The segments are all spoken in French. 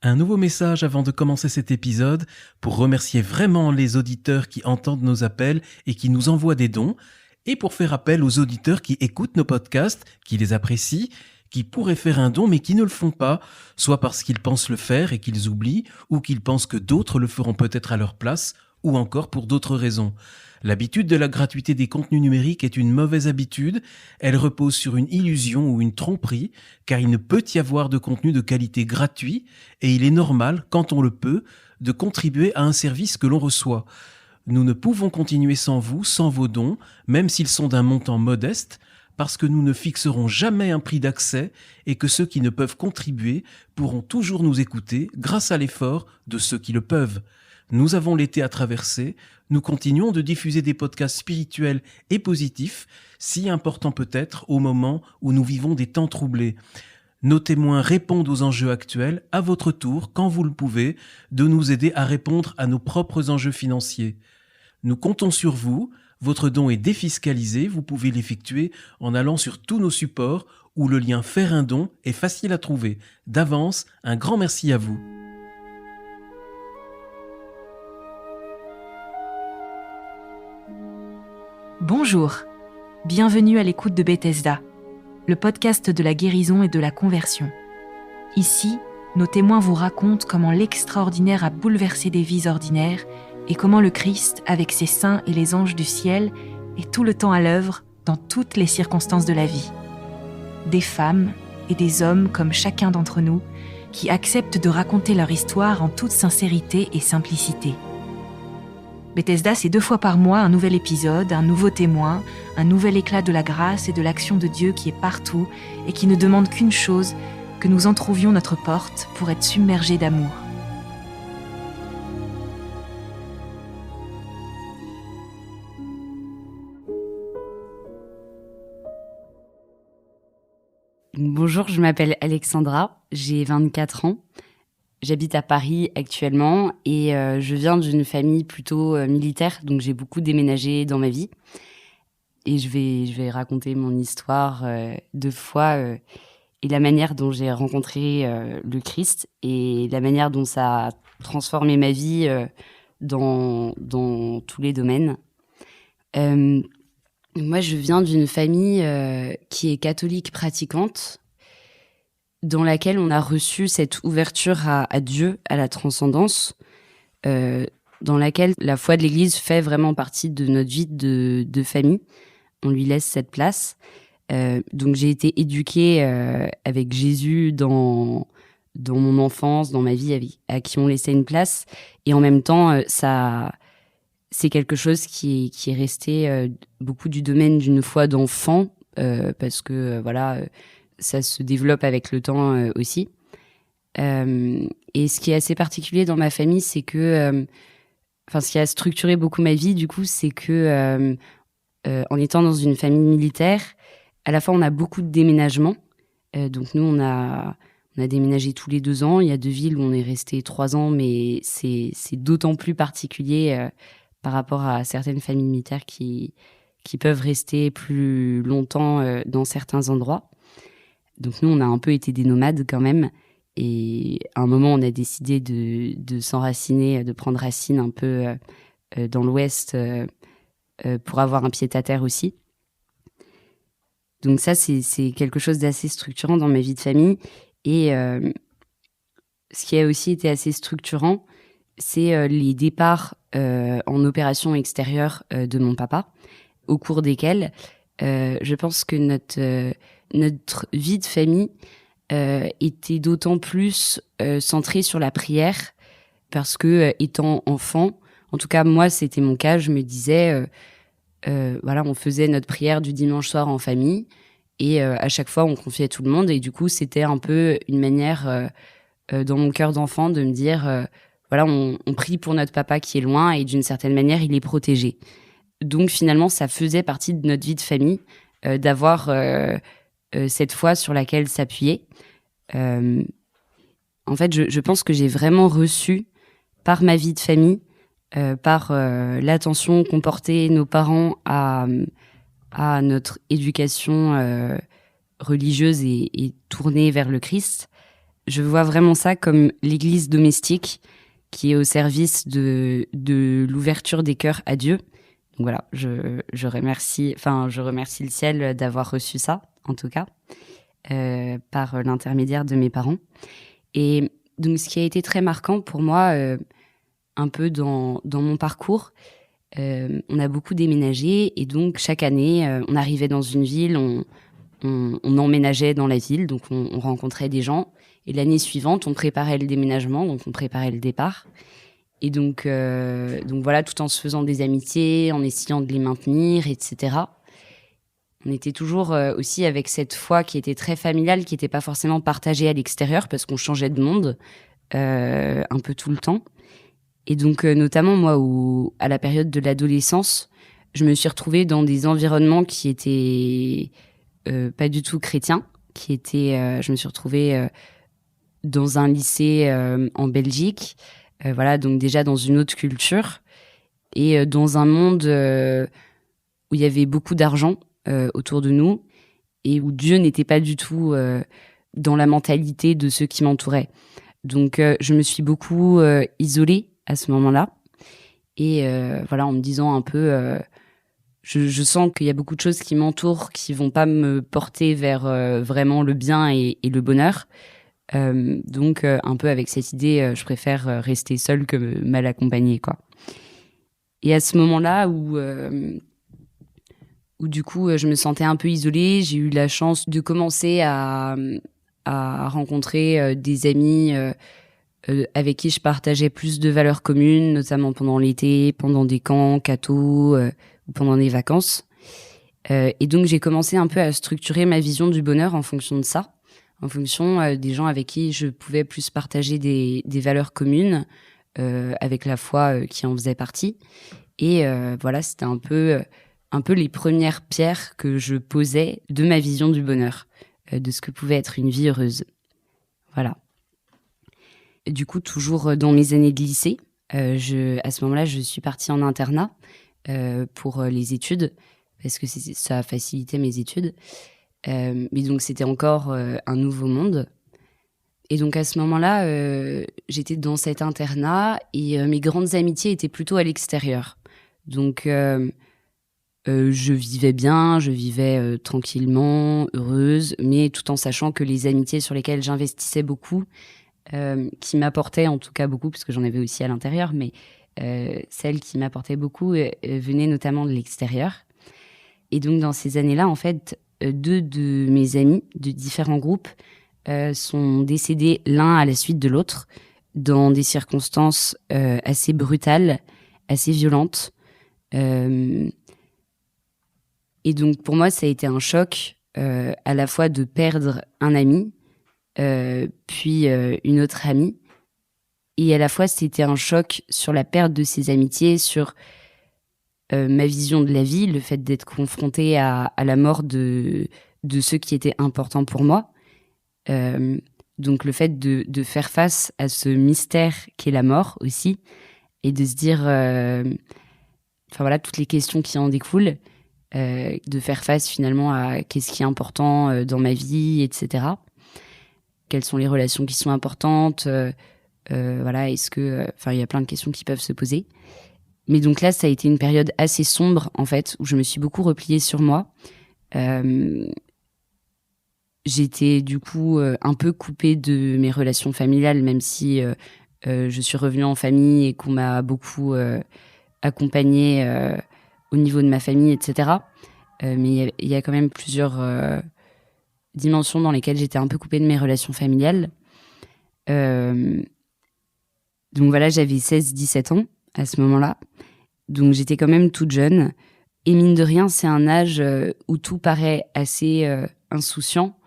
Un nouveau message avant de commencer cet épisode pour remercier vraiment les auditeurs qui entendent nos appels et qui nous envoient des dons, et pour faire appel aux auditeurs qui écoutent nos podcasts, qui les apprécient, qui pourraient faire un don mais qui ne le font pas, soit parce qu'ils pensent le faire et qu'ils oublient, ou qu'ils pensent que d'autres le feront peut-être à leur place, ou encore pour d'autres raisons. L'habitude de la gratuité des contenus numériques est une mauvaise habitude, elle repose sur une illusion ou une tromperie, car il ne peut y avoir de contenu de qualité gratuit, et il est normal, quand on le peut, de contribuer à un service que l'on reçoit. Nous ne pouvons continuer sans vous, sans vos dons, même s'ils sont d'un montant modeste, parce que nous ne fixerons jamais un prix d'accès et que ceux qui ne peuvent contribuer pourront toujours nous écouter grâce à l'effort de ceux qui le peuvent. Nous avons l'été à traverser, nous continuons de diffuser des podcasts spirituels et positifs, si importants peut-être au moment où nous vivons des temps troublés. Nos témoins répondent aux enjeux actuels, à votre tour, quand vous le pouvez, de nous aider à répondre à nos propres enjeux financiers. Nous comptons sur vous, votre don est défiscalisé, vous pouvez l'effectuer en allant sur tous nos supports où le lien faire un don est facile à trouver. D'avance, un grand merci à vous. Bonjour, bienvenue à l'écoute de Bethesda, le podcast de la guérison et de la conversion. Ici, nos témoins vous racontent comment l'extraordinaire a bouleversé des vies ordinaires et comment le Christ, avec ses saints et les anges du ciel, est tout le temps à l'œuvre dans toutes les circonstances de la vie. Des femmes et des hommes comme chacun d'entre nous qui acceptent de raconter leur histoire en toute sincérité et simplicité. Bethesda, c'est 2 fois par mois un nouvel épisode, un nouveau témoin, un nouvel éclat de la grâce et de l'action de Dieu qui est partout et qui ne demande qu'une chose, que nous entrouvrions notre porte pour être submergés d'amour. Bonjour, je m'appelle Alexandra, j'ai 24 ans. J'habite à Paris actuellement et je viens d'une famille plutôt militaire, donc j'ai beaucoup déménagé dans ma vie. Et je vais raconter mon histoire de foi et la manière dont j'ai rencontré le Christ et la manière dont ça a transformé ma vie dans tous les domaines. Moi, je viens d'une famille qui est catholique pratiquante, dans laquelle on a reçu cette ouverture à Dieu, à la transcendance, dans laquelle la foi de l'Église fait vraiment partie de notre vie de famille. On lui laisse cette place. Donc j'ai été éduquée avec Jésus dans mon enfance, dans ma vie, à qui on laissait une place. Et en même temps, c'est quelque chose qui est resté beaucoup du domaine d'une foi d'enfant, parce que ça se développe avec le temps aussi. Et ce qui est assez particulier dans ma famille, c'est que... ce qui a structuré beaucoup ma vie, du coup, c'est que en étant dans une famille militaire, à la fois, on a beaucoup de déménagements. Donc nous, on a déménagé tous les 2 ans. Il y a 2 villes où on est resté 3 ans, mais c'est d'autant plus particulier par rapport à certaines familles militaires qui peuvent rester plus longtemps dans certains endroits. Donc nous, on a un peu été des nomades quand même. Et à un moment, on a décidé de s'enraciner, de prendre racine un peu dans l'Ouest pour avoir un pied-à-terre aussi. Donc ça, c'est quelque chose d'assez structurant dans ma vie de famille. Et ce qui a aussi été assez structurant, c'est les départs en opération extérieure de mon papa, au cours desquels je pense que notre vie de famille était d'autant plus centrée sur la prière, parce que étant enfant, en tout cas moi c'était mon cas, je me disais on faisait notre prière du dimanche soir en famille et à chaque fois on confiait tout le monde, et du coup c'était un peu une manière dans mon cœur d'enfant de me dire on prie pour notre papa qui est loin et d'une certaine manière il est protégé. Donc finalement ça faisait partie de notre vie de famille d'avoir cette foi sur laquelle s'appuyer. En fait, je pense que j'ai vraiment reçu par ma vie de famille, par l'attention qu'ont portée nos parents à notre éducation religieuse et tournée vers le Christ. je vois vraiment ça comme l'église domestique qui est au service de l'ouverture des cœurs à Dieu. Donc voilà, je remercie le ciel d'avoir reçu ça, en tout cas, par l'intermédiaire de mes parents. Et donc, ce qui a été très marquant pour moi, un peu dans mon parcours, on a beaucoup déménagé et donc chaque année, on arrivait dans une ville, on emménageait dans la ville, donc on rencontrait des gens. Et l'année suivante, on préparait le déménagement, donc on préparait le départ. Et donc voilà, tout en se faisant des amitiés, en essayant de les maintenir, etc. On était toujours aussi avec cette foi qui était très familiale, qui n'était pas forcément partagée à l'extérieur, parce qu'on changeait de monde un peu tout le temps. Et donc, notamment, moi, à la période de l'adolescence, je me suis retrouvée dans des environnements qui étaient pas du tout chrétiens, je me suis retrouvée dans un lycée en Belgique, voilà, donc déjà dans une autre culture, et dans un monde où il y avait beaucoup d'argent autour de nous, et où Dieu n'était pas du tout dans la mentalité de ceux qui m'entouraient. Donc, je me suis beaucoup isolée à ce moment-là. Et voilà, en me disant un peu, je sens qu'il y a beaucoup de choses qui m'entourent, qui vont pas me porter vers vraiment le bien et le bonheur. Donc, un peu avec cette idée, je préfère rester seule que mal accompagnée, quoi. Et à ce moment-là où du coup, je me sentais un peu isolée, j'ai eu la chance de commencer à rencontrer des amis avec qui je partageais plus de valeurs communes, notamment pendant l'été, pendant des camps, cathos, ou pendant des vacances. Et donc, j'ai commencé un peu à structurer ma vision du bonheur en fonction de ça, en fonction des gens avec qui je pouvais plus partager des valeurs communes, avec la foi qui en faisait partie. Et voilà, c'était un peu les premières pierres que je posais de ma vision du bonheur, de ce que pouvait être une vie heureuse. Voilà. Du coup, toujours dans mes années de lycée, à ce moment-là, je suis partie en internat pour les études, parce que ça a facilité mes études. Mais donc, c'était encore un nouveau monde. Et donc, à ce moment-là, j'étais dans cet internat et mes grandes amitiés étaient plutôt à l'extérieur. Donc, je vivais bien, je vivais tranquillement, heureuse, mais tout en sachant que les amitiés sur lesquelles j'investissais beaucoup, qui m'apportaient en tout cas beaucoup, parce que j'en avais aussi à l'intérieur, mais celles qui m'apportaient beaucoup venaient notamment de l'extérieur. Et donc, dans ces années-là, en fait, 2 de mes amis de différents groupes sont décédés l'un à la suite de l'autre, dans des circonstances assez brutales, assez violentes. Et donc, pour moi, ça a été un choc à la fois de perdre un ami, puis une autre amie. Et à la fois, c'était un choc sur la perte de ces amitiés, sur ma vision de la vie, le fait d'être confrontée à la mort de ceux qui étaient importants pour moi. Donc, le fait de faire face à ce mystère qu'est la mort aussi, et de se dire... Enfin voilà, toutes les questions qui en découlent, de faire face finalement à qu'est-ce qui est important dans ma vie, etc. Quelles sont les relations qui sont importantes, voilà, est-ce que... Enfin, il y a plein de questions qui peuvent se poser. Mais donc là, ça a été une période assez sombre, en fait, où je me suis beaucoup repliée sur moi. J'étais du coup un peu coupée de mes relations familiales, même si je suis revenue en famille et qu'on m'a beaucoup... accompagnée au niveau de ma famille, etc. Mais il y a quand même plusieurs dimensions dans lesquelles j'étais un peu coupée de mes relations familiales. Donc voilà, j'avais 16-17 ans à ce moment-là. Donc j'étais quand même toute jeune. Et mine de rien, c'est un âge où tout paraît assez insouciant.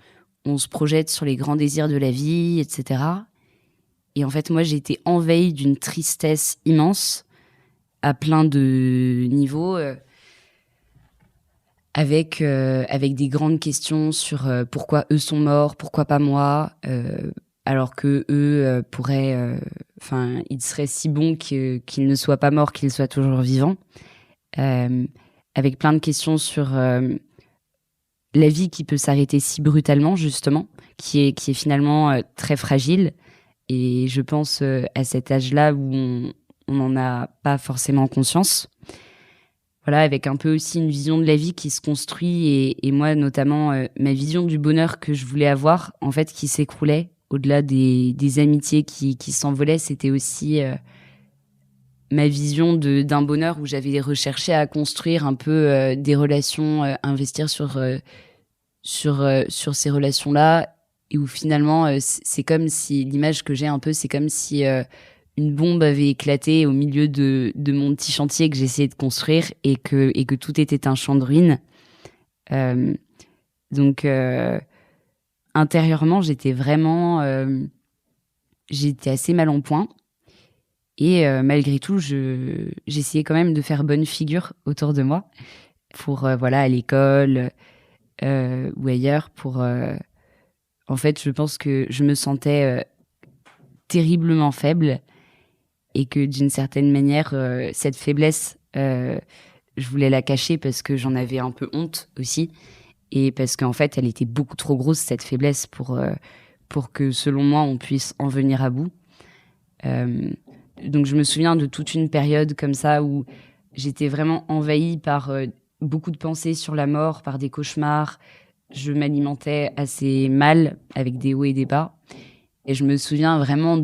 On se projette sur les grands désirs de la vie, etc. Et en fait, moi, j'ai été envahie d'une tristesse immense à plein de niveaux, avec des grandes questions sur pourquoi eux sont morts, pourquoi pas moi, alors que eux pourraient, ils seraient si bons qu'ils ne soient pas morts, qu'ils soient toujours vivants, avec plein de questions sur la vie qui peut s'arrêter si brutalement, justement, qui est finalement très fragile. Et je pense à cet âge-là où on n'en a pas forcément conscience. Voilà, avec un peu aussi une vision de la vie qui se construit et moi notamment ma vision du bonheur que je voulais avoir, en fait, qui s'écroulait au-delà des amitiés qui s'envolaient. C'était aussi ma vision d'un bonheur où j'avais recherché à construire un peu des relations, investir sur ces relations-là, et où finalement c'est comme si l'image que j'ai un peu, c'est comme si une bombe avait éclaté au milieu de mon petit chantier que j'essayais de construire et que tout était un champ de ruines. Donc intérieurement, j'étais assez mal en point. Et malgré tout, j'essayais quand même de faire bonne figure autour de moi pour à l'école ou ailleurs. En fait, je pense que je me sentais terriblement faible et que d'une certaine manière, cette faiblesse, je voulais la cacher parce que j'en avais un peu honte aussi et parce qu'en fait, elle était beaucoup trop grosse, cette faiblesse, pour que, selon moi, on puisse en venir à bout. Donc, je me souviens de toute une période comme ça où j'étais vraiment envahie par beaucoup de pensées sur la mort, par des cauchemars. Je m'alimentais assez mal, avec des hauts et des bas. Et je me souviens vraiment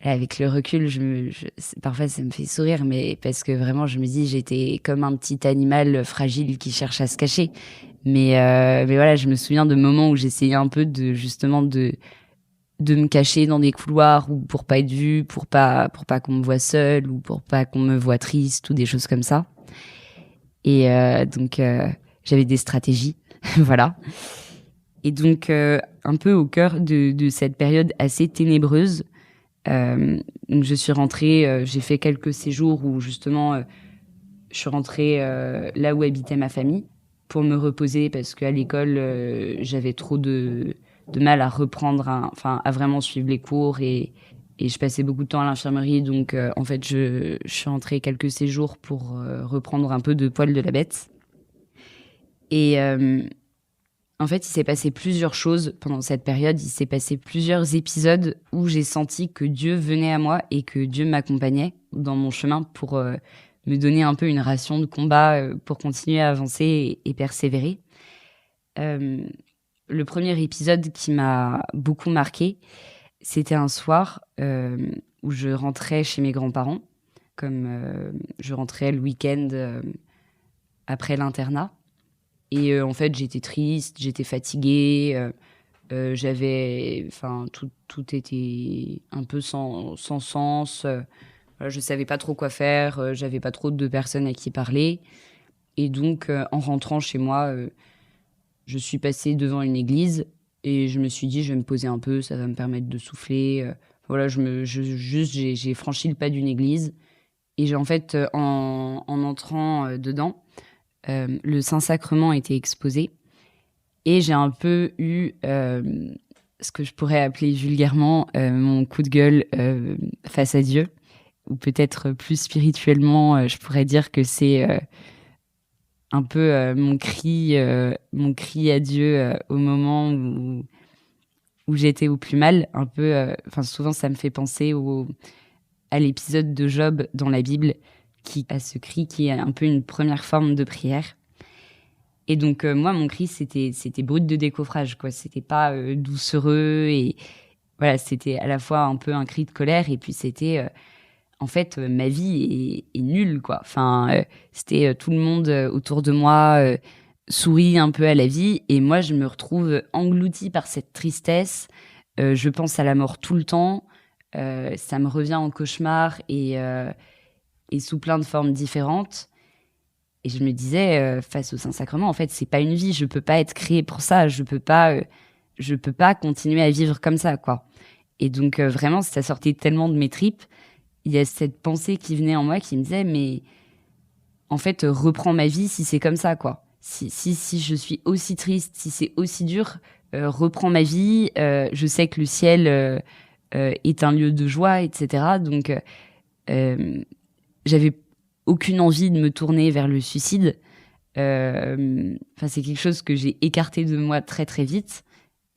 avec le recul, parfois ça me fait sourire, mais parce que vraiment je me dis j'étais comme un petit animal fragile qui cherche à se cacher. Mais voilà, je me souviens de moments où j'essayais un peu de me cacher dans des couloirs ou pour pas être vue, pour pas qu'on me voie seule ou pour pas qu'on me voie triste ou des choses comme ça. Et donc j'avais des stratégies, voilà. Et donc un peu au cœur de cette période assez ténébreuse, donc je suis rentrée, j'ai fait quelques séjours où justement je suis rentrée là où habitait ma famille pour me reposer parce qu'à l'école j'avais trop de mal à reprendre, à vraiment suivre les cours et je passais beaucoup de temps à l'infirmerie, donc en fait je suis rentrée quelques séjours pour reprendre un peu de poil de la bête. Et en fait, il s'est passé plusieurs choses pendant cette période. Il s'est passé plusieurs épisodes où j'ai senti que Dieu venait à moi et que Dieu m'accompagnait dans mon chemin pour me donner un peu une ration de combat pour continuer à avancer et persévérer. Le premier épisode qui m'a beaucoup marqué, c'était un soir où je rentrais chez mes grands-parents, comme je rentrais le week-end après l'internat. Et en fait, j'étais triste, j'étais fatiguée, tout était un peu sans sens. Je savais pas trop quoi faire, j'avais pas trop de personnes à qui parler. Et donc, en rentrant chez moi, je suis passée devant une église et je me suis dit, je vais me poser un peu, ça va me permettre de souffler. Voilà, j'ai franchi le pas d'une église. Et en fait, en entrant dedans, le Saint-Sacrement était exposé et j'ai un peu eu ce que je pourrais appeler vulgairement mon coup de gueule face à Dieu, ou peut-être plus spirituellement, je pourrais dire que c'est un peu mon cri à Dieu au moment où j'étais au plus mal. Un peu, souvent ça me fait penser à l'épisode de Job dans la Bible, qui a ce cri qui est un peu une première forme de prière. Et donc moi, mon cri, c'était brut de décoffrage, quoi. C'était pas doucereux, et voilà, c'était à la fois un peu un cri de colère, et puis c'était en fait ma vie est nulle, quoi. C'était tout le monde autour de moi sourit un peu à la vie, et moi je me retrouve engloutie par cette tristesse. Je pense à la mort tout le temps, ça me revient en cauchemar et sous plein de formes différentes. Et je me disais, face au Saint-Sacrement, en fait, c'est pas une vie. Je peux pas être créée pour ça. Je peux pas continuer à vivre comme ça, quoi. Et donc, vraiment, ça sortait tellement de mes tripes. Il y a cette pensée qui venait en moi qui me disait, mais en fait, reprends ma vie si c'est comme ça, quoi. Si je suis aussi triste, si c'est aussi dur, reprends ma vie. Je sais que le ciel est un lieu de joie, etc. Donc, j'avais aucune envie de me tourner vers le suicide. C'est quelque chose que j'ai écarté de moi très très vite.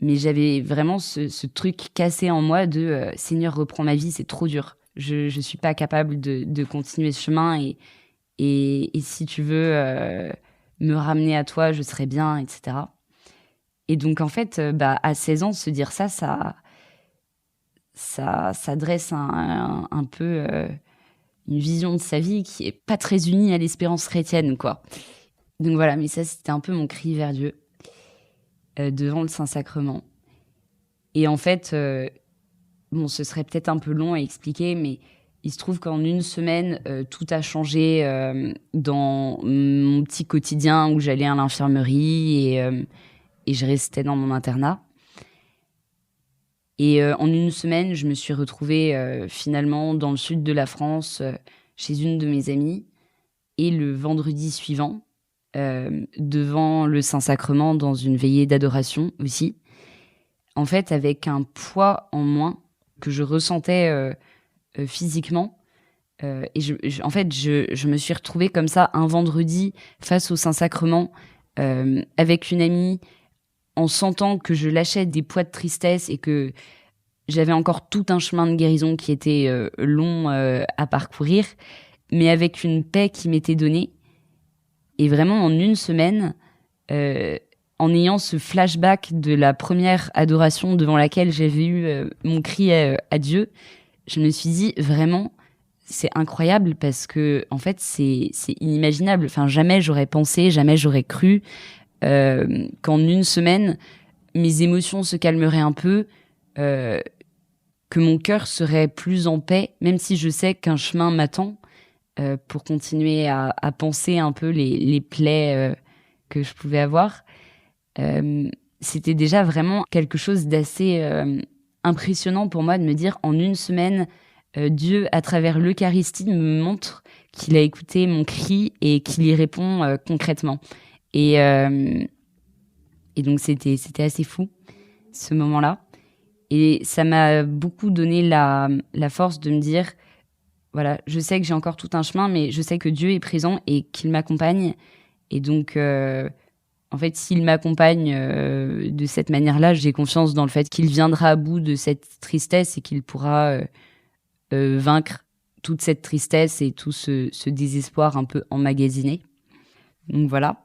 Mais j'avais vraiment ce truc cassé en moi de Seigneur, reprends ma vie, c'est trop dur. Je suis pas capable de continuer ce chemin et si tu veux me ramener à toi, je serais bien, etc. Et donc, en fait, à 16 ans, se dire ça dresse un peu une vision de sa vie qui est pas très unie à l'espérance chrétienne, quoi. Donc voilà, mais ça, c'était un peu mon cri vers Dieu devant le Saint-Sacrement. Et en fait, ce serait peut-être un peu long à expliquer, mais il se trouve qu'en une semaine, tout a changé dans mon petit quotidien où j'allais à l'infirmerie et je restais dans mon internat. Et en une semaine, je me suis retrouvée finalement dans le sud de la France, chez une de mes amies. Et le vendredi suivant, devant le Saint-Sacrement, dans une veillée d'adoration aussi, en fait, avec un poids en moins que je ressentais physiquement. Et je me suis retrouvée comme ça un vendredi face au Saint-Sacrement avec une amie, en sentant que je lâchais des poids de tristesse et que j'avais encore tout un chemin de guérison qui était long à parcourir, mais avec une paix qui m'était donnée. Et vraiment, en une semaine, en ayant ce flashback de la première adoration devant laquelle j'avais eu mon cri à Dieu, je me suis dit, vraiment, c'est incroyable parce que, en fait, c'est inimaginable. Enfin, jamais j'aurais pensé, jamais j'aurais cru qu'en une semaine, mes émotions se calmeraient un peu, que mon cœur serait plus en paix, même si je sais qu'un chemin m'attend pour continuer à penser un peu les plaies que je pouvais avoir. C'était déjà vraiment quelque chose d'assez impressionnant pour moi de me dire, en une semaine, Dieu, à travers l'Eucharistie, me montre qu'il a écouté mon cri et qu'il y répond concrètement. Et donc, c'était assez fou, ce moment-là. Et ça m'a beaucoup donné la force de me dire, voilà, je sais que j'ai encore tout un chemin, mais je sais que Dieu est présent et qu'il m'accompagne. Et donc, en fait, s'il m'accompagne de cette manière-là, j'ai confiance dans le fait qu'il viendra à bout de cette tristesse et qu'il pourra vaincre toute cette tristesse et tout ce désespoir un peu emmagasiné. Donc voilà.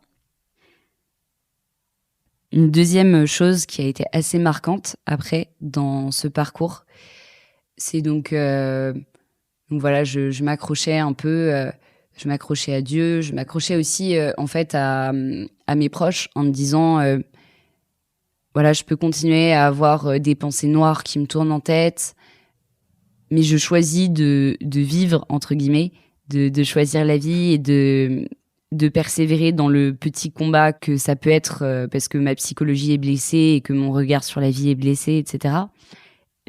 Une deuxième chose qui a été assez marquante après dans ce parcours, c'est donc voilà, je m'accrochais un peu, je m'accrochais à Dieu, je m'accrochais aussi en fait à mes proches en me disant voilà, je peux continuer à avoir des pensées noires qui me tournent en tête, mais je choisis de vivre entre guillemets, de choisir la vie et de persévérer dans le petit combat que ça peut être parce que ma psychologie est blessée et que mon regard sur la vie est blessé, etc.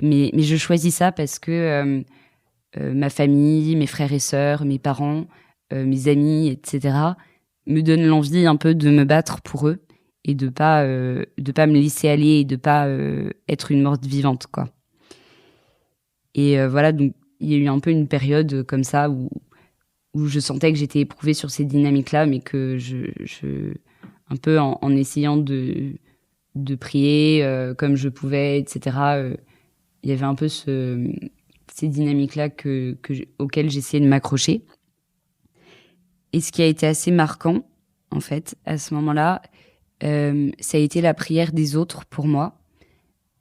Mais je choisis ça parce que ma famille, mes frères et sœurs, mes parents, mes amis, etc. me donnent l'envie un peu de me battre pour eux et de pas me laisser aller et de pas être une morte vivante, quoi. Et voilà, donc il y a eu un peu une période comme ça où je sentais que j'étais éprouvée sur ces dynamiques-là, mais que je un peu en essayant de prier comme je pouvais, etc. Il y avait un peu ces dynamiques-là auxquelles j'essayais de m'accrocher. Et ce qui a été assez marquant, en fait, à ce moment-là, ça a été la prière des autres pour moi,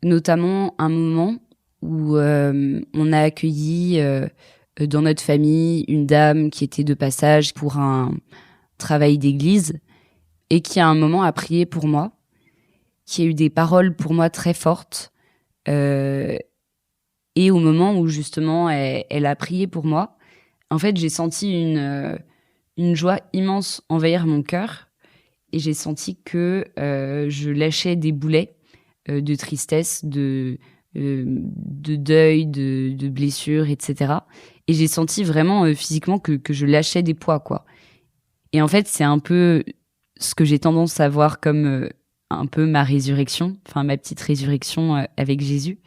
notamment un moment où on a accueilli dans notre famille une dame qui était de passage pour un travail d'église et qui à un moment a prié pour moi, qui a eu des paroles pour moi très fortes et au moment où justement elle a prié pour moi, en fait j'ai senti une joie immense envahir mon cœur et j'ai senti que je lâchais des boulets de tristesse, de deuil, de blessures, etc. Et j'ai senti vraiment physiquement que je lâchais des poids, quoi. Et en fait, c'est un peu ce que j'ai tendance à voir comme un peu ma résurrection, enfin ma petite résurrection avec Jésus.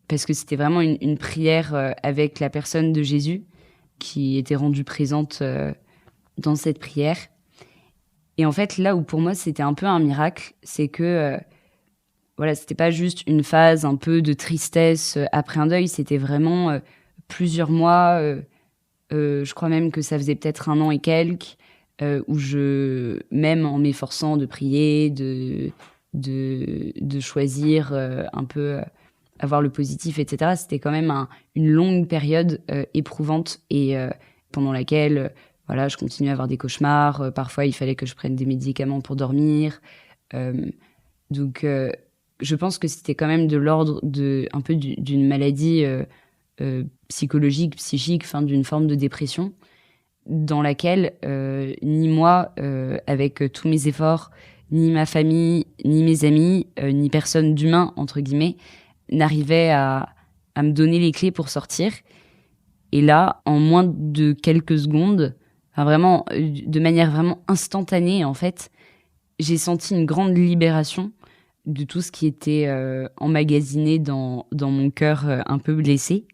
Parce que c'était vraiment une prière avec la personne de Jésus qui était rendue présente dans cette prière. Et en fait, là où pour moi c'était un peu un miracle, c'est que voilà, c'était pas juste une phase un peu de tristesse après un deuil, c'était vraiment plusieurs mois. Je crois même que ça faisait peut-être 1 an et quelques, où même en m'efforçant de prier, de choisir un peu avoir le positif, etc., c'était quand même une longue période éprouvante et pendant laquelle voilà, je continuais à avoir des cauchemars. Parfois, il fallait que je prenne des médicaments pour dormir. Donc, je pense que c'était quand même de l'ordre un peu d'une maladie psychologique, psychique, d'une forme de dépression, dans laquelle ni moi, avec tous mes efforts, ni ma famille, ni mes amis, ni personne d'humain, entre guillemets, n'arrivait à me donner les clés pour sortir. Et là, en moins de quelques secondes, vraiment, de manière vraiment instantanée, en fait, j'ai senti une grande libération de tout ce qui était emmagasiné dans mon cœur un peu blessé.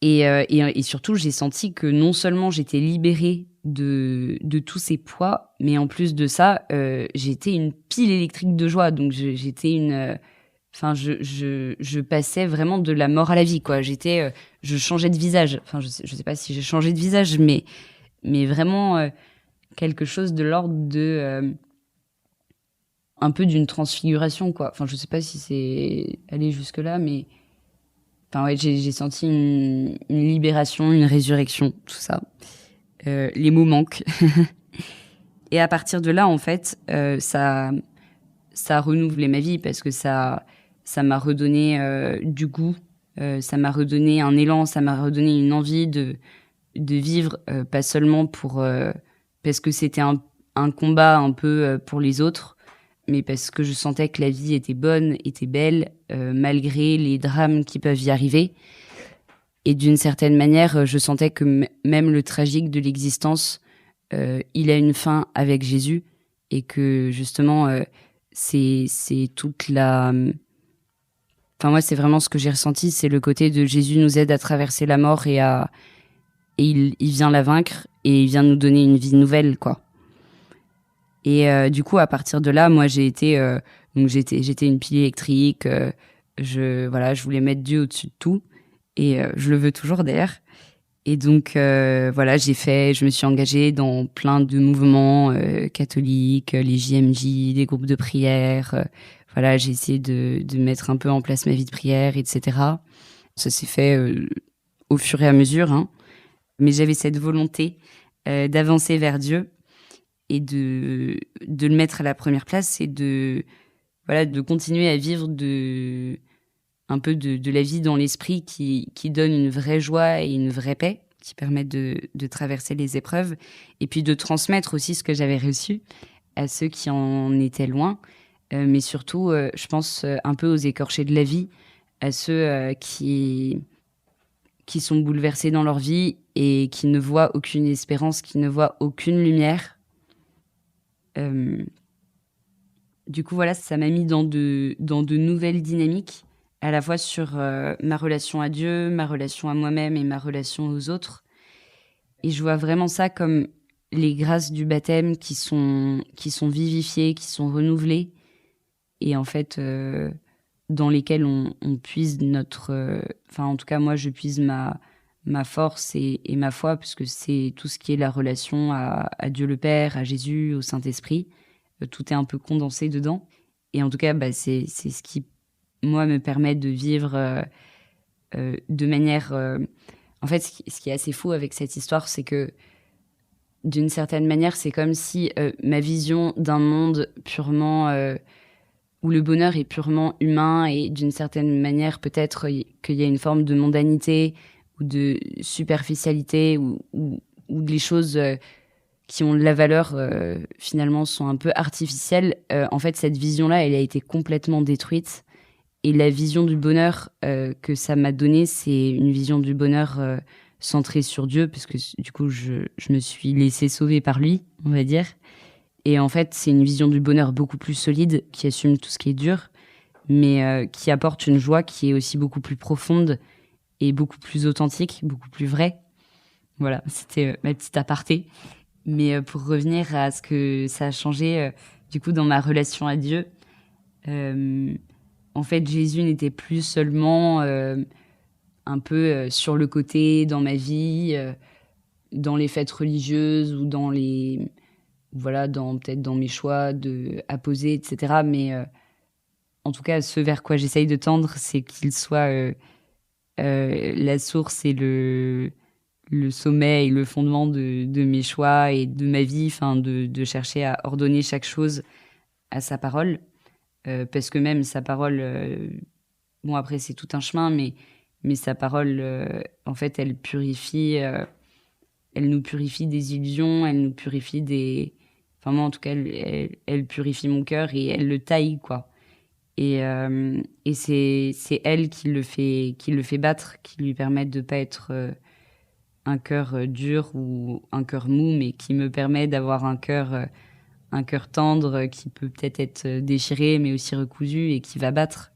Et surtout, j'ai senti que non seulement j'étais libérée de tous ces poids, mais en plus de ça, j'étais une pile électrique de joie. Donc j'étais je passais vraiment de la mort à la vie, quoi. Je changeais de visage. Enfin, je sais pas si j'ai changé de visage, mais vraiment quelque chose de l'ordre de un peu d'une transfiguration, quoi. Enfin, je sais pas si c'est aller jusque là, mais j'ai senti une libération, une résurrection, tout ça. Les mots manquent. Et à partir de là, en fait, ça a renouvelé ma vie parce que ça m'a redonné du goût, ça m'a redonné un élan, ça m'a redonné une envie de vivre, pas seulement parce que c'était un combat un peu pour les autres, mais parce que je sentais que la vie était bonne, était belle, malgré les drames qui peuvent y arriver. Et d'une certaine manière, je sentais que même le tragique de l'existence, il a une fin avec Jésus, et que justement, c'est toute la... Enfin, moi, c'est vraiment ce que j'ai ressenti, c'est le côté de Jésus nous aide à traverser la mort et il vient la vaincre, et il vient nous donner une vie nouvelle, quoi. Et du coup, à partir de là, moi, j'étais une pile électrique. Je voulais mettre Dieu au-dessus de tout, et je le veux toujours d'ailleurs. Et donc, je me suis engagée dans plein de mouvements catholiques, les JMJ, des groupes de prière. J'ai essayé de mettre un peu en place ma vie de prière, etc. Ça s'est fait au fur et à mesure, hein. Mais j'avais cette volonté d'avancer vers Dieu et de le mettre à la première place, et de continuer à vivre un peu de la vie dans l'esprit qui donne une vraie joie et une vraie paix, qui permettent de traverser les épreuves, et puis de transmettre aussi ce que j'avais reçu à ceux qui en étaient loin, mais surtout, je pense, un peu aux écorchés de la vie, à ceux qui sont bouleversés dans leur vie et qui ne voient aucune espérance, qui ne voient aucune lumière. Du coup, voilà, ça m'a mis dans de nouvelles dynamiques, à la fois sur ma relation à Dieu, ma relation à moi-même et ma relation aux autres. Et je vois vraiment ça comme les grâces du baptême qui sont vivifiées, qui sont renouvelées, et en fait, dans lesquelles on puise en tout cas, moi, je puise ma force et ma foi, puisque c'est tout ce qui est la relation à Dieu le Père, à Jésus, au Saint-Esprit. Tout est un peu condensé dedans. Et en tout cas, c'est ce qui, moi, me permet de vivre de manière... En fait, ce qui est assez fou avec cette histoire, c'est que, d'une certaine manière, c'est comme si ma vision d'un monde purement... où le bonheur est purement humain, et d'une certaine manière, peut-être qu'il y a une forme de mondanité ou de superficialité, ou les choses qui ont de la valeur, finalement, sont un peu artificielles. En fait, cette vision-là, elle a été complètement détruite. Et la vision du bonheur que ça m'a donnée, c'est une vision du bonheur centrée sur Dieu, parce que du coup, je me suis laissée sauver par lui, on va dire. Et en fait, c'est une vision du bonheur beaucoup plus solide, qui assume tout ce qui est dur, mais qui apporte une joie qui est aussi beaucoup plus profonde et beaucoup plus authentique, beaucoup plus vraie. Voilà, c'était ma petite aparté. Mais pour revenir à ce que ça a changé, du coup, dans ma relation à Dieu, En fait, Jésus n'était plus seulement un peu sur le côté dans ma vie, dans les fêtes religieuses ou peut-être dans mes choix à poser, etc. Mais en tout cas, ce vers quoi j'essaye de tendre, c'est qu'il soit la source et le sommet et le fondement de mes choix et de ma vie, de chercher à ordonner chaque chose à sa parole. Parce que même sa parole, après c'est tout un chemin, mais sa parole, en fait, elle nous purifie des illusions, elle nous purifie moi en tout cas, elle purifie mon cœur et elle le taille, quoi. Et c'est elle qui le fait battre, qui lui permet de pas être un cœur dur ou un cœur mou, mais qui me permet d'avoir un cœur tendre qui peut peut-être être déchiré, mais aussi recousu, et qui va battre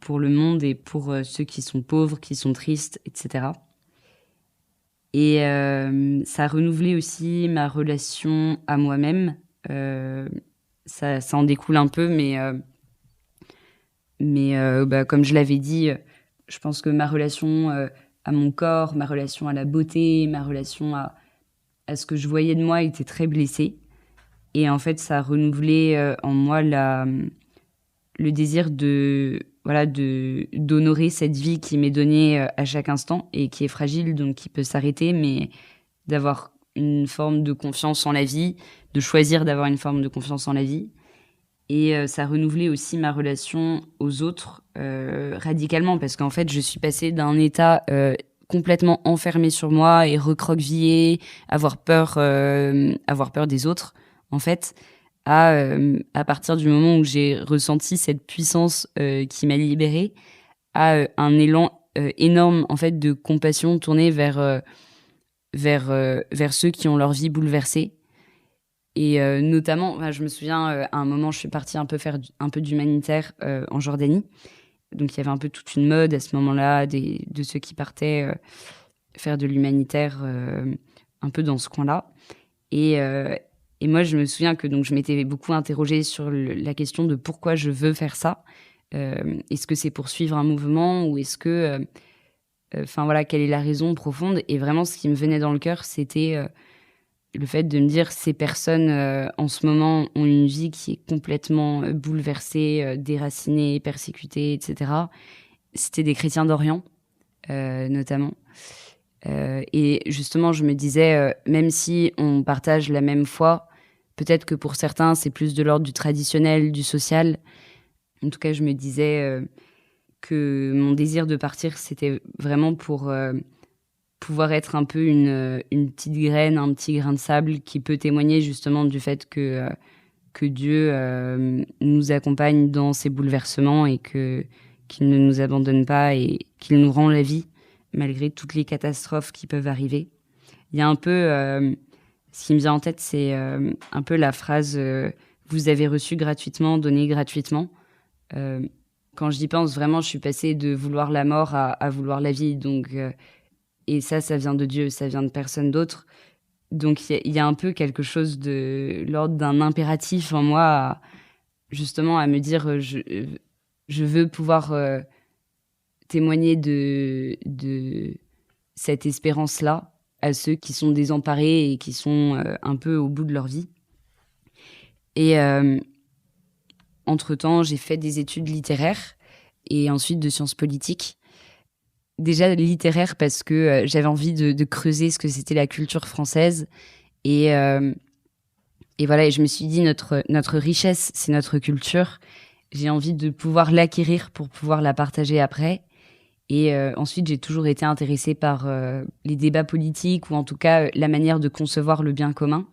pour le monde et pour ceux qui sont pauvres, qui sont tristes, etc. Et ça a renouvelé aussi ma relation à moi-même. Ça en découle un peu, mais comme je l'avais dit, je pense que ma relation à mon corps, ma relation à la beauté, ma relation à ce que je voyais de moi était très blessée. Et en fait, ça a renouvelé en moi le désir d'honorer cette vie qui m'est donnée à chaque instant et qui est fragile, donc qui peut s'arrêter, mais d'avoir une forme de confiance en la vie, de choisir d'avoir une forme de confiance en la vie. Et ça a renouvelé aussi ma relation aux autres radicalement, parce qu'en fait, je suis passée d'un état complètement enfermé sur moi et recroquevillé, avoir peur des autres, en fait, à partir du moment où j'ai ressenti cette puissance qui m'a libérée, à un élan énorme, en fait, de compassion tourné vers ceux qui ont leur vie bouleversée. Et notamment, je me souviens, à un moment, je suis partie un peu faire un peu d'humanitaire en Jordanie. Donc, il y avait un peu toute une mode à ce moment-là de ceux qui partaient faire de l'humanitaire un peu dans ce coin-là. Et moi, je me souviens que donc, je m'étais beaucoup interrogée sur la question de pourquoi je veux faire ça. Est-ce que c'est pour suivre un mouvement ou est-ce que... quelle est la raison profonde? Et vraiment, ce qui me venait dans le cœur, c'était le fait de me dire ces personnes, en ce moment, ont une vie qui est complètement bouleversée, déracinée, persécutée, etc. C'était des chrétiens d'Orient, notamment. Et justement, je me disais, même si on partage la même foi, peut-être que pour certains, c'est plus de l'ordre du traditionnel, du social. En tout cas, je me disais que mon désir de partir, c'était vraiment pour pouvoir être un peu une petite graine, un petit grain de sable qui peut témoigner justement du fait que Dieu nous accompagne dans ces bouleversements et qu'il ne nous abandonne pas et qu'il nous rend la vie malgré toutes les catastrophes qui peuvent arriver. Il y a un peu... ce qui me vient en tête, c'est un peu la phrase « Vous avez reçu gratuitement, donné gratuitement ». Quand j'y pense, vraiment, je suis passée de vouloir la mort à vouloir la vie. Donc, et ça vient de Dieu, ça vient de personne d'autre. Donc, il y a un peu quelque chose de l'ordre d'un impératif en moi, justement, à me dire je veux pouvoir témoigner de cette espérance-là à ceux qui sont désemparés et qui sont un peu au bout de leur vie. Et entre-temps, j'ai fait des études littéraires et ensuite de sciences politiques. Déjà littéraire parce que j'avais envie de creuser ce que c'était la culture française. Et voilà, et je me suis dit, notre richesse, c'est notre culture. J'ai envie de pouvoir l'acquérir pour pouvoir la partager après. Et ensuite, j'ai toujours été intéressée par les débats politiques ou en tout cas la manière de concevoir le bien commun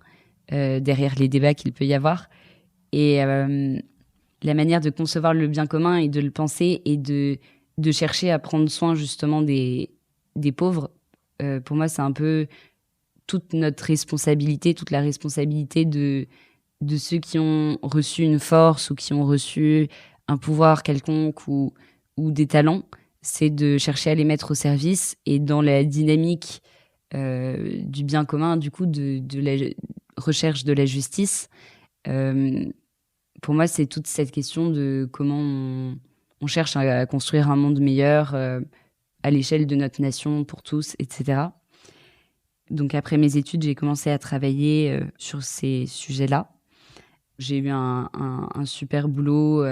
derrière les débats qu'il peut y avoir. Et la manière de concevoir le bien commun et de le penser et de chercher à prendre soin justement des pauvres. Pour moi, c'est un peu toute notre responsabilité, toute la responsabilité de ceux qui ont reçu une force ou qui ont reçu un pouvoir quelconque ou des talents. C'est de chercher à les mettre au service et dans la dynamique du bien commun, du coup, de la recherche de la justice, pour moi, c'est toute cette question de comment on cherche à construire un monde meilleur à l'échelle de notre nation, pour tous, etc. Donc après mes études, j'ai commencé à travailler sur ces sujets-là. J'ai eu un super boulot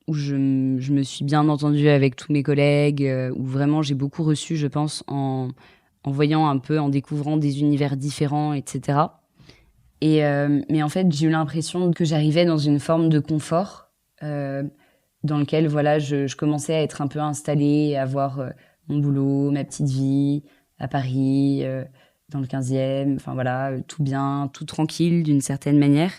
où je me suis bien entendue avec tous mes collègues, où vraiment j'ai beaucoup reçu, je pense, en voyant un peu, en découvrant des univers différents, etc. Mais en fait, j'ai eu l'impression que j'arrivais dans une forme de confort dans lequel voilà, je commençais à être un peu installée, à avoir mon boulot, ma petite vie à Paris, dans le 15e, enfin voilà, tout bien, tout tranquille d'une certaine manière.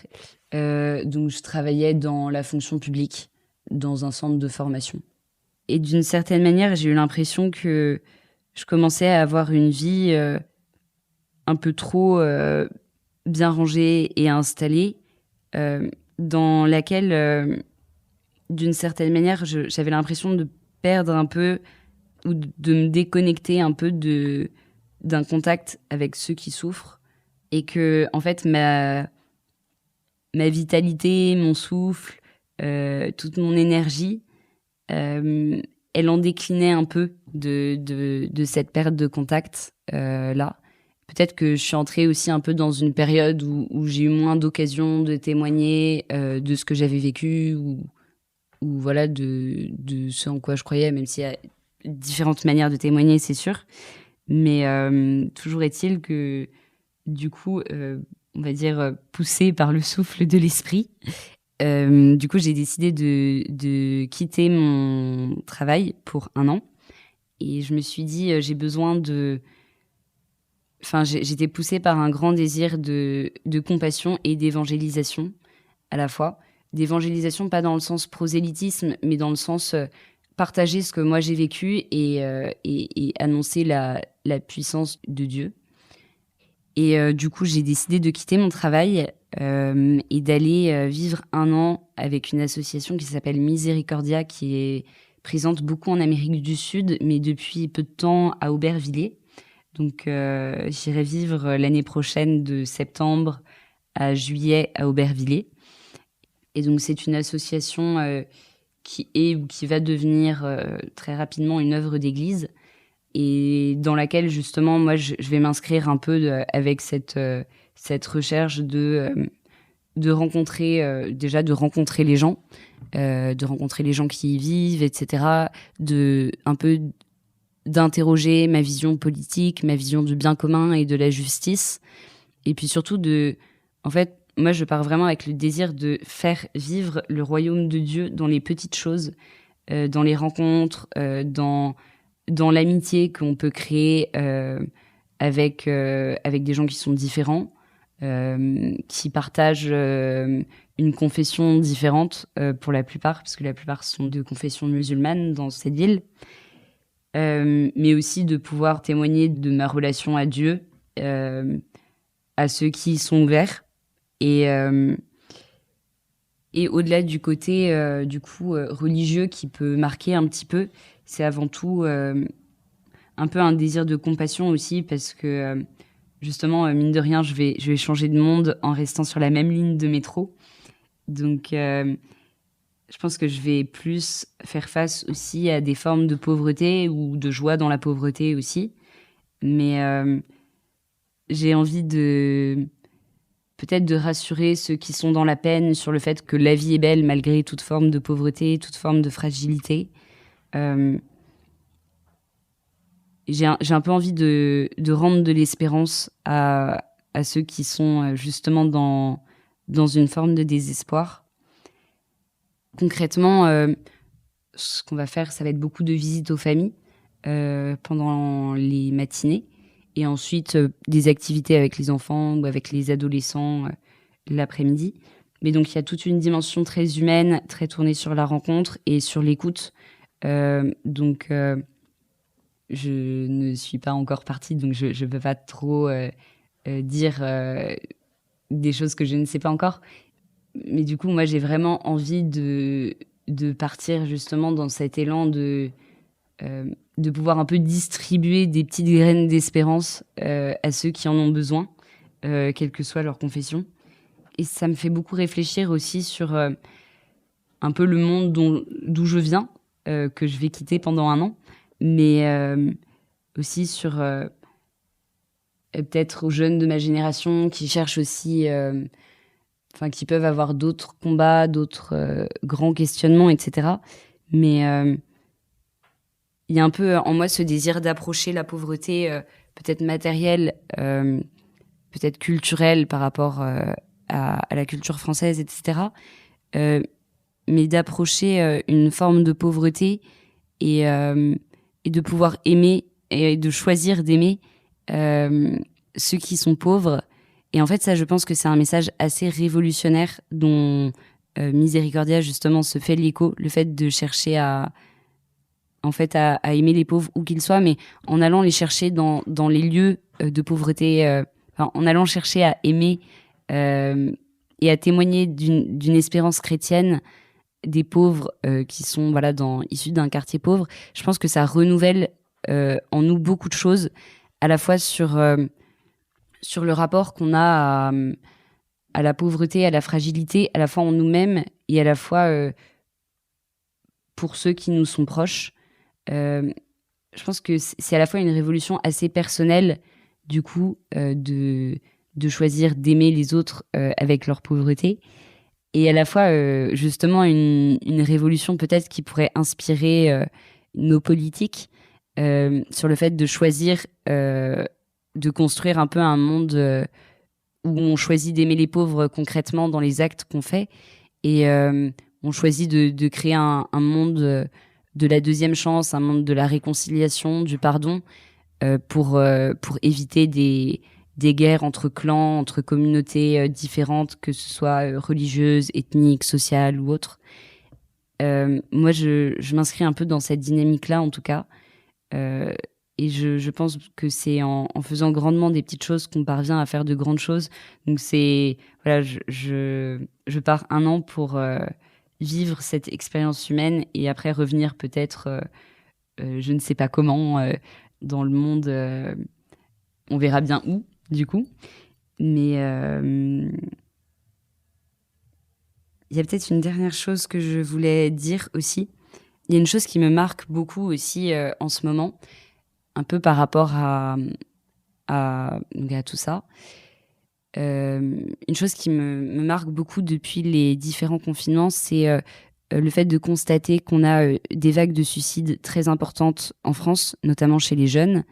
Donc je travaillais dans la fonction publique, dans un centre de formation. Et d'une certaine manière, j'ai eu l'impression que je commençais à avoir une vie un peu trop bien rangée et installée, dans laquelle, d'une certaine manière, j'avais l'impression de perdre un peu ou de me déconnecter un peu d'un contact avec ceux qui souffrent. Et que, en fait, ma vitalité, mon souffle, toute mon énergie, elle en déclinait un peu de cette perte de contact là. Peut-être que je suis entrée aussi un peu dans une période où j'ai eu moins d'occasions de témoigner de ce que j'avais vécu ou voilà de ce en quoi je croyais, même s'il y a différentes manières de témoigner, c'est sûr. Mais toujours est-il que du coup, on va dire poussée par le souffle de l'esprit, du coup j'ai décidé de quitter mon travail pour 1 an. Et je me suis dit, j'ai besoin de... Enfin, j'étais poussée par un grand désir de compassion et d'évangélisation à la fois. D'évangélisation, pas dans le sens prosélytisme, mais dans le sens partager ce que moi j'ai vécu et annoncer la puissance de Dieu. Et du coup, j'ai décidé de quitter mon travail et d'aller vivre 1 an avec une association qui s'appelle Miséricordia, qui est présente beaucoup en Amérique du Sud, mais depuis peu de temps à Aubervilliers. Donc, j'irai vivre l'année prochaine de septembre à juillet à Aubervilliers. Et donc, c'est une association qui est ou qui va devenir très rapidement une œuvre d'église et dans laquelle, justement, moi, je vais m'inscrire un peu avec cette recherche de rencontrer, déjà de rencontrer les gens qui y vivent, etc. Un peu d'interroger ma vision politique, ma vision du bien commun et de la justice. Et puis surtout en fait, moi je pars vraiment avec le désir de faire vivre le royaume de Dieu dans les petites choses, dans les rencontres, dans l'amitié qu'on peut créer avec des gens qui sont différents, qui partagent une confession différente pour la plupart, parce que la plupart sont de confession musulmane dans cette ville. Mais aussi de pouvoir témoigner de ma relation à Dieu, à ceux qui y sont ouverts. Et au-delà du côté, religieux qui peut marquer un petit peu, c'est avant tout un peu un désir de compassion aussi, parce que, justement, mine de rien, je vais changer de monde en restant sur la même ligne de métro. Donc... je pense que je vais plus faire face aussi à des formes de pauvreté ou de joie dans la pauvreté aussi. Mais j'ai envie peut-être de rassurer ceux qui sont dans la peine sur le fait que la vie est belle malgré toute forme de pauvreté, toute forme de fragilité. J'ai un peu envie de rendre de l'espérance à ceux qui sont justement dans une forme de désespoir. Concrètement, ce qu'on va faire, ça va être beaucoup de visites aux familles pendant les matinées et ensuite des activités avec les enfants ou avec les adolescents l'après-midi. Mais donc, il y a toute une dimension très humaine, très tournée sur la rencontre et sur l'écoute. Donc, je ne suis pas encore partie, donc je ne peux pas trop dire des choses que je ne sais pas encore. Mais du coup, moi, j'ai vraiment envie de partir justement dans cet élan de pouvoir un peu distribuer des petites graines d'espérance à ceux qui en ont besoin, quelle que soit leur confession. Et ça me fait beaucoup réfléchir aussi sur un peu le monde d'où je viens, que je vais quitter pendant 1 an, mais aussi sur peut-être aux jeunes de ma génération qui cherchent aussi, qui peuvent avoir d'autres combats, d'autres grands questionnements, etc. Mais il y a un peu en moi ce désir d'approcher la pauvreté, peut-être matérielle, peut-être culturelle par rapport à la culture française, etc. Mais d'approcher une forme de pauvreté et de pouvoir aimer et de choisir d'aimer ceux qui sont pauvres. Et en fait, ça, je pense que c'est un message assez révolutionnaire dont Miséricordia, justement, se fait l'écho. Le fait de chercher à aimer les pauvres où qu'ils soient, mais en allant les chercher dans les lieux de pauvreté, en allant chercher à aimer et à témoigner d'une espérance chrétienne des pauvres qui sont issus d'un quartier pauvre. Je pense que ça renouvelle en nous beaucoup de choses, à la fois sur le rapport qu'on a à la pauvreté, à la fragilité, à la fois en nous-mêmes et à la fois pour ceux qui nous sont proches. Je pense que c'est à la fois une révolution assez personnelle, du coup, de choisir d'aimer les autres avec leur pauvreté, et à la fois, justement, une révolution peut-être qui pourrait inspirer nos politiques sur le fait de choisir de construire un peu un monde où on choisit d'aimer les pauvres concrètement dans les actes qu'on fait, et on choisit de créer un monde de la deuxième chance, un monde de la réconciliation, du pardon, pour éviter des guerres entre clans, entre communautés différentes, que ce soit religieuses, ethniques, sociales ou autres. Moi, je m'inscris un peu dans cette dynamique-là, en tout cas. Et je pense que c'est en faisant grandement des petites choses qu'on parvient à faire de grandes choses. Donc je pars 1 an pour vivre cette expérience humaine et après revenir peut-être, je ne sais pas comment, dans le monde. On verra bien où, du coup. Mais il y a peut-être une dernière chose que je voulais dire aussi. Il y a une chose qui me marque beaucoup aussi en ce moment, un peu par rapport à tout ça. Une chose qui me marque beaucoup depuis les différents confinements, c'est le fait de constater qu'on a des vagues de suicides très importantes en France, notamment chez les jeunes.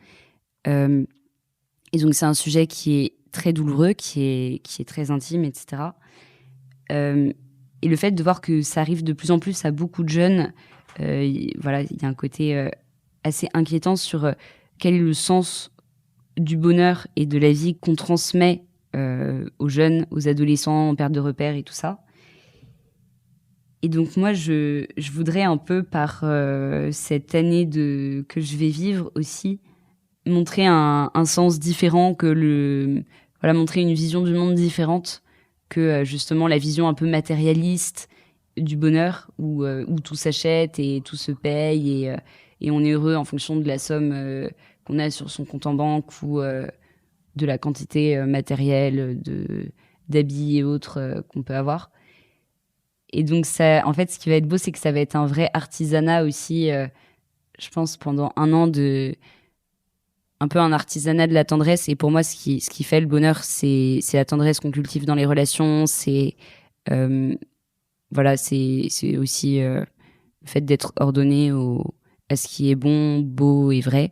Et donc c'est un sujet qui est très douloureux, qui est très intime, etc. Et le fait de voir que ça arrive de plus en plus à beaucoup de jeunes, il y a un côté assez inquiétant sur quel est le sens du bonheur et de la vie qu'on transmet aux jeunes, aux adolescents, en perte de repères et tout ça. Et donc moi, je voudrais un peu par cette année que je vais vivre aussi, montrer un sens différent, montrer une vision du monde différente que justement la vision un peu matérialiste du bonheur où tout s'achète et tout se paye et on est heureux en fonction de la somme qu'on a sur son compte en banque ou de la quantité matérielle d'habits et autres qu'on peut avoir. Et donc ça, en fait, ce qui va être beau, c'est que ça va être un vrai artisanat aussi, je pense, pendant 1 an un peu un artisanat de la tendresse. Et pour moi, ce qui fait le bonheur, c'est la tendresse qu'on cultive dans les relations. C'est c'est aussi le fait d'être ordonné à ce qui est bon, beau et vrai.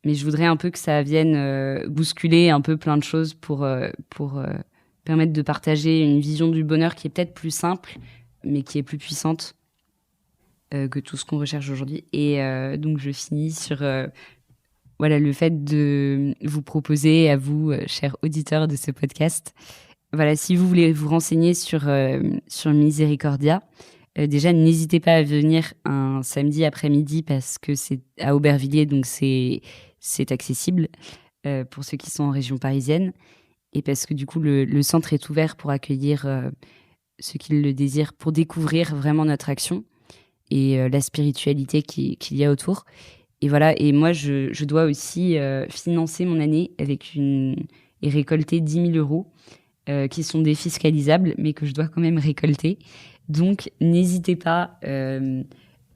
Mais je voudrais un peu que ça vienne bousculer un peu plein de choses pour permettre de partager une vision du bonheur qui est peut-être plus simple, mais qui est plus puissante que tout ce qu'on recherche aujourd'hui. Et donc, je finis sur le fait de vous proposer à vous, chers auditeurs de ce podcast, si vous voulez vous renseigner sur Miséricordia, déjà, n'hésitez pas à venir un samedi après-midi parce que c'est à Aubervilliers, donc c'est accessible pour ceux qui sont en région parisienne. Et parce que du coup, le centre est ouvert pour accueillir ceux qui le désirent, pour découvrir vraiment notre action et la spiritualité qu'il y a autour. Et voilà, et moi, je dois aussi financer mon année et récolter 10 000 euros qui sont défiscalisables, mais que je dois quand même récolter. Donc, n'hésitez pas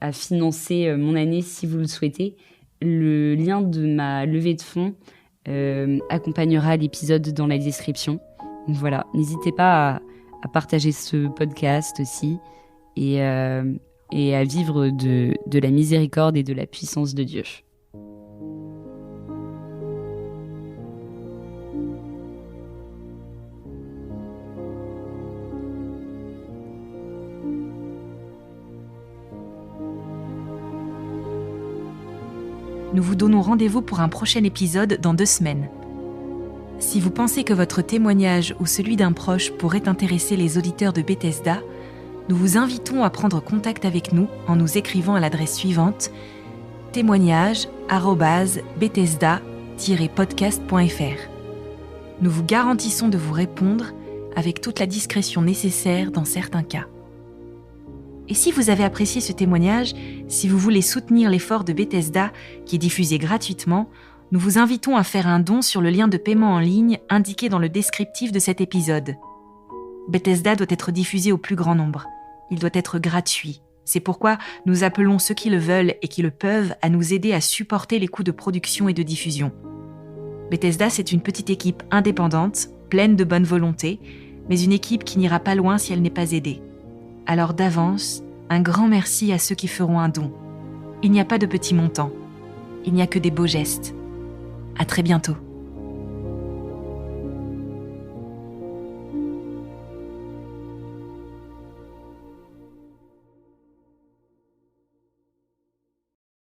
à financer mon année si vous le souhaitez. Le lien de ma levée de fonds accompagnera l'épisode dans la description. Donc voilà, n'hésitez pas à partager ce podcast aussi et à vivre de la miséricorde et de la puissance de Dieu. Nous vous donnons rendez-vous pour un prochain épisode dans 2 semaines. Si vous pensez que votre témoignage ou celui d'un proche pourrait intéresser les auditeurs de Bethesda, nous vous invitons à prendre contact avec nous en nous écrivant à l'adresse suivante témoignage@bethesda-podcast.fr. Nous vous garantissons de vous répondre avec toute la discrétion nécessaire dans certains cas. Et si vous avez apprécié ce témoignage, si vous voulez soutenir l'effort de Bethesda qui est diffusé gratuitement, nous vous invitons à faire un don sur le lien de paiement en ligne indiqué dans le descriptif de cet épisode. Bethesda doit être diffusé au plus grand nombre. Il doit être gratuit. C'est pourquoi nous appelons ceux qui le veulent et qui le peuvent à nous aider à supporter les coûts de production et de diffusion. Bethesda, c'est une petite équipe indépendante, pleine de bonne volonté, mais une équipe qui n'ira pas loin si elle n'est pas aidée. Alors d'avance, un grand merci à ceux qui feront un don. Il n'y a pas de petits montants. Il n'y a que des beaux gestes. À très bientôt.